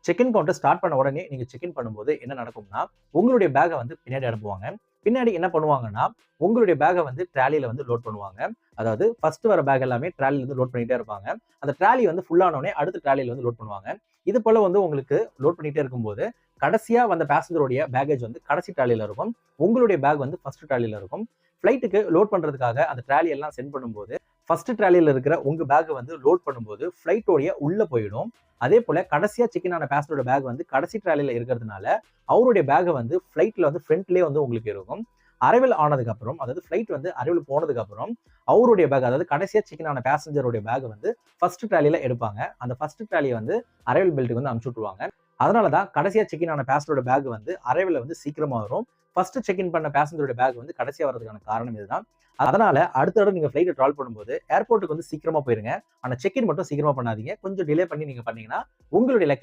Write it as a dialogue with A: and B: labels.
A: Check in counter start பண்ண உடனே நீங்க செக் இன் பண்ணும்போது என்ன நடக்கும்னா, உங்களுடைய பேக்க வந்து பின்னாடி அனுப்புவாங்க. பின்னாடி என்ன பண்ணுவாங்கன்னா, உங்களுடைய பேக்க வந்து ட்ராலில வந்து லோட் பண்ணுவாங்க. அதாவது ஃபர்ஸ்ட் வர பேக் எல்லாமே ட்ராலில இருந்து லோட் பண்ணிட்டே இருப்பாங்க. அந்த ட்ராலி வந்து ஃபுல் ஆன உடனே அடுத்த ட்ராலில வந்து லோட் பண்ணுவாங்க. இது போல வந்து உங்களுக்கு லோட் பண்ணிட்டே இருக்கும்போது, கடைசியா வந்த பேசஞ்சருடைய பேக்கேஜ் வந்து கடைசி ட்ராலில இருக்கும். உங்களுடைய பேக் வந்து ஃபர்ஸ்ட் ட்ராலில இருக்கும். ஃப்ளைட்டுக்கு லோட் பண்றதுக்காக அந்த ட்ராலி எல்லாம் சென்ட் பண்ணும்போது, ஃபர்ஸ்ட் ட்ராலில இருக்கிற உங்க பேக் வந்து லோட் பண்ணும்போது ஃப்ளைட்டோடைய உள்ள போயிடும். அதே போல கடைசியா செக் இன் ஆன பேசஞ்சரோட பேக் வந்து கடைசி ட்ராலில இருக்கிறதுனால, அவருடைய பேக்க வந்து ஃப்ளைட்ல வந்து ஃப்ரண்ட்லயே வந்து உங்களுக்கு இருக்கும். அரைவல் ஆனதுக்கு அப்புறம், அதாவது ஃப்ளைட் வந்து அரைவல் போனதுக்கு அப்புறம், அவருடைய பேக், அதாவது கடைசியா செக் இன் ஆன பேசஞ்சருடைய பேக் வந்து ஃபர்ஸ்ட் ட்ராலில எடுப்பாங்க. அந்த ஃபர்ஸ்ட் ட்ராலிய வந்து அரைவல் பெல்ட்க்கு வந்து அனுப்பிச்சு விட்டுருவாங்க. அதனால தான் கடைசியா செக் இன் ஆன பேசஞ்சரோட பேக் வந்து அரைவல்ல வந்து சீக்கிரமா வரும். ஃபர்ஸ்ட் செக் இன் பண்ண பேசஞ்சரோட பேக் வந்து கடைசியா வரதுக்கான காரணம் இதுதான். அதனால அடுத்த தடவை நீங்க ஃப்ளைட் டிராவல் பண்ணும்போது ஏர்போர்ட்டுக்கு வந்து சீக்கிரமா போயிருங்க. ஆனா செக் இன் மட்டும் சீக்கிரமா பண்ணாதீங்க. கொஞ்சம் டிலே பண்ணி நீங்க பண்ணீங்கன்னா, உங்களுடைய